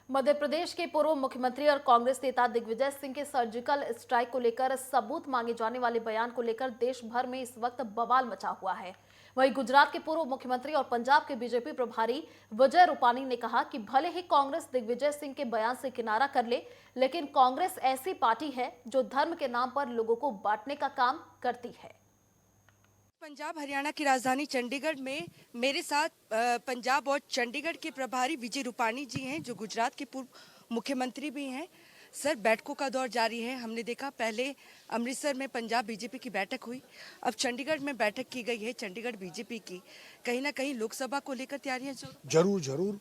मध्य प्रदेश के पूर्व मुख्यमंत्री और कांग्रेस नेता दिग्विजय सिंह के सर्जिकल स्ट्राइक को लेकर सबूत मांगे जाने वाले बयान को लेकर देश भर में इस वक्त बवाल मचा हुआ है। वहीं गुजरात के पूर्व मुख्यमंत्री और पंजाब के बीजेपी प्रभारी विजय रूपानी ने कहा कि भले ही कांग्रेस दिग्विजय सिंह के बयान से किनारा कर ले, लेकिन कांग्रेस ऐसी पार्टी है जो धर्म के नाम पर लोगों को बांटने का काम करती है। पंजाब हरियाणा की राजधानी चंडीगढ़ में मेरे साथ पंजाब और चंडीगढ़ के प्रभारी विजय रूपानी जी हैं, जो गुजरात के पूर्व मुख्यमंत्री भी हैं। सर, बैठकों का दौर जारी है। हमने देखा पहले अमृतसर में पंजाब बीजेपी की बैठक हुई, अब चंडीगढ़ में बैठक की गई है चंडीगढ़ बीजेपी की। कहीं ना कहीं लोकसभा को लेकर तैयारियां जरूर जरूर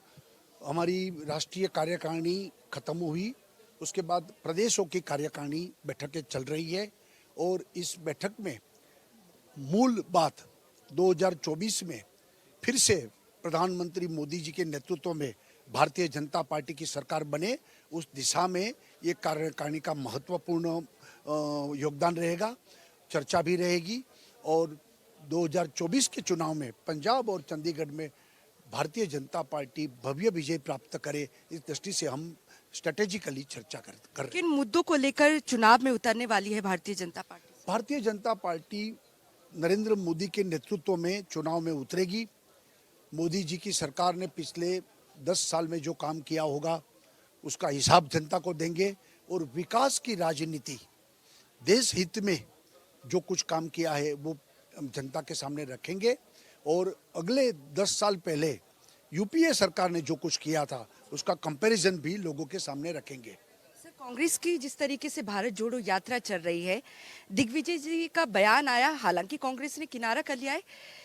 हमारी राष्ट्रीय कार्यकारिणी खत्म हुई, उसके बाद प्रदेशों की कार्यकारिणी बैठकें चल रही है और इस बैठक में मूल बात 2024 में फिर से प्रधानमंत्री मोदी जी के नेतृत्व में भारतीय जनता पार्टी की सरकार बने, उस दिशा में ये कार्यकारिणी का महत्वपूर्ण योगदान रहेगा, चर्चा भी रहेगी। और 2024 के चुनाव में पंजाब और चंडीगढ़ में भारतीय जनता पार्टी भव्य विजय प्राप्त करे, इस दृष्टि से हम स्ट्रेटेजिकली चर्चा कर रहे हैं। किन मुद्दों को लेकर चुनाव में उतरने वाली है भारतीय जनता पार्टी? भारतीय जनता पार्टी नरेंद्र मोदी के नेतृत्व में चुनाव में उतरेगी। मोदी जी की सरकार ने पिछले 10 साल में जो काम किया होगा उसका हिसाब जनता को देंगे और विकास की राजनीति, देश हित में जो कुछ काम किया है वो जनता के सामने रखेंगे। और अगले 10 साल पहले यूपीए सरकार ने जो कुछ किया था उसका कंपैरिजन भी लोगों के सामने रखेंगे। कांग्रेस की जिस तरीके से भारत जोड़ो यात्रा चल रही है, दिग्विजय जी का बयान आया, हालांकि कांग्रेस ने किनारा कर लिया है,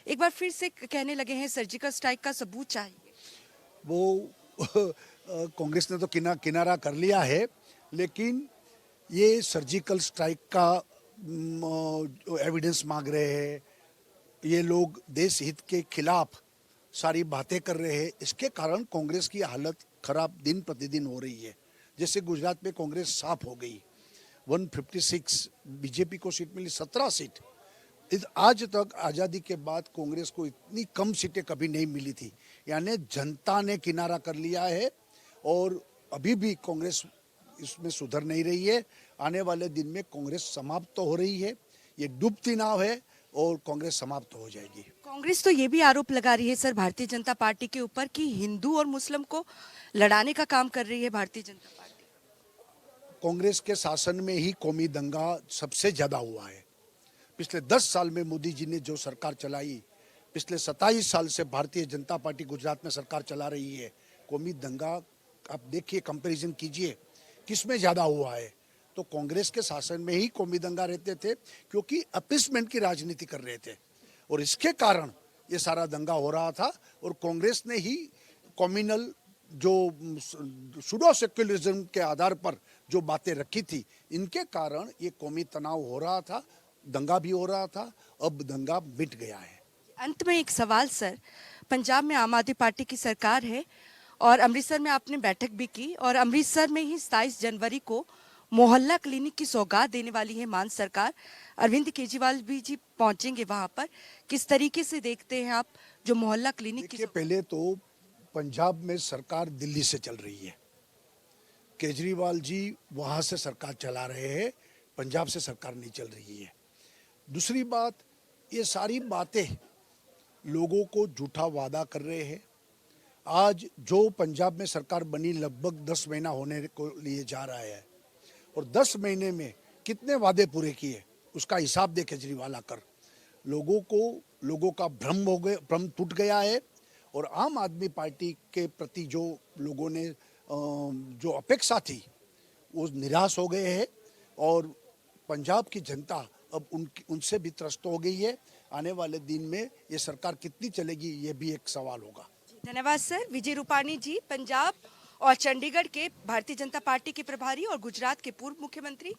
एक बार फिर से कहने लगे हैं सर्जिकल स्ट्राइक का सबूत चाहिए। वो कांग्रेस ने तो किनारा कर लिया है, लेकिन ये सर्जिकल स्ट्राइक का एविडेंस मांग रहे हैं, ये लोग देश हित के खिलाफ सारी बातें कर रहे हैं। इसके कारण कांग्रेस की हालत खराब दिन प्रतिदिन हो रही है। जैसे गुजरात में कांग्रेस साफ हो गई, 156 बीजेपी को सीट मिली, 17 सीट। आज तक आज़ादी के बाद कांग्रेस को इतनी कम सीटें कभी नहीं मिली थी, यानी जनता ने किनारा कर लिया है और अभी भी कांग्रेस इसमें सुधर नहीं रही है। आने वाले दिन में कांग्रेस समाप्त तो हो रही है, ये डूबती नाव है और कांग्रेस समाप्त हो जाएगी। कांग्रेस तो ये भी आरोप लगा रही है सर भारतीय जनता पार्टी के ऊपर कि हिंदू और मुस्लिम को लड़ाने का काम कर रही है भारतीय जनता पार्टी। कांग्रेस के शासन में ही कौमी दंगा सबसे ज्यादा हुआ है। पिछले 10 साल में मोदी जी ने जो सरकार चलाई, पिछले 27 साल से भारतीय जनता पार्टी गुजरात में सरकार चला रही है, कौमी दंगा आप देखिए, कंपैरिजन कीजिए किसमें ज्यादा हुआ है। तो कांग्रेस के शासन में ही कौमी दंगा रहते थे, क्योंकि अपीसमेंट की राजनीति कर रहे थे और इसके कारण ये सारा दंगा हो रहा था। और कांग्रेस ने ही कम्युनल जो सूडो सेक्युलरिज्म के आधार पर जो बातें रखी थी, इनके कारण ये कौमी तनाव हो रहा था, दंगा भी हो रहा था। अब दंगा मिट गया है। अंत में एक सवाल सर, पंजाब में आम आदमी पार्टी की सरकार है और अमृतसर में आपने बैठक भी की और अमृतसर में ही 27 जनवरी को मोहल्ला क्लिनिक की सौगात देने वाली है मान सरकार। अरविंद केजरीवाल भी जी पहुंचेंगे वहां पर। किस तरीके से देखते हैं आप जो मोहल्ला क्लिनिक की? पहले तो पंजाब में सरकार दिल्ली से चल रही है, केजरीवाल जी वहां से सरकार चला रहे हैं, पंजाब से सरकार नहीं चल रही है। दूसरी बात, ये सारी बातें लोगों को झूठा वादा कर रहे हैं। आज जो पंजाब में सरकार बनी लगभग 10 महीना होने को लिए जा रहा है और 10 महीने में कितने वादे पूरे किए उसका हिसाब दे केजरीवाल आकर। लोगों का भ्रम टूट गया है और आम आदमी पार्टी के प्रति जो लोगों ने जो अपेक्षा थी वो निराश हो गए हैं और पंजाब की जनता अब उनसे भी त्रस्त हो गई है। आने वाले दिन में ये सरकार कितनी चलेगी ये भी एक सवाल होगा। धन्यवाद सर। विजय रूपानी जी, पंजाब और चंडीगढ़ के भारतीय जनता पार्टी के प्रभारी और गुजरात के पूर्व मुख्यमंत्री,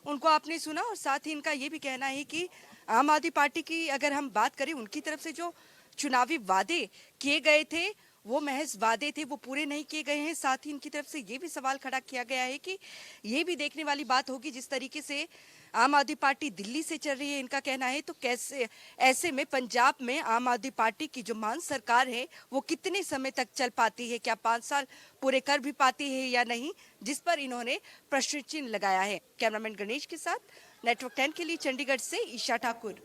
उनको आपने सुना और साथ ही इनका ये भी कहना है कि आम आदमी पार्टी की अगर हम बात करें, उनकी तरफ से जो चुनावी वादे किए गए थे वो महज वादे थे, वो पूरे नहीं किए गए हैं। साथ ही इनकी तरफ से ये भी सवाल खड़ा किया गया है कि ये भी देखने वाली बात होगी जिस तरीके से आम आदमी पार्टी दिल्ली से चल रही है, इनका कहना है, तो कैसे ऐसे में पंजाब में आम आदमी पार्टी की जो मान सरकार है वो कितने समय तक चल पाती है, क्या 5 साल पूरे कर भी पाती है या नहीं, जिस पर इन्होंने प्रश्न चिन्ह लगाया है। कैमरामैन गणेश के साथ नेटवर्क 10 के लिए चंडीगढ़ से ईशा ठाकुर।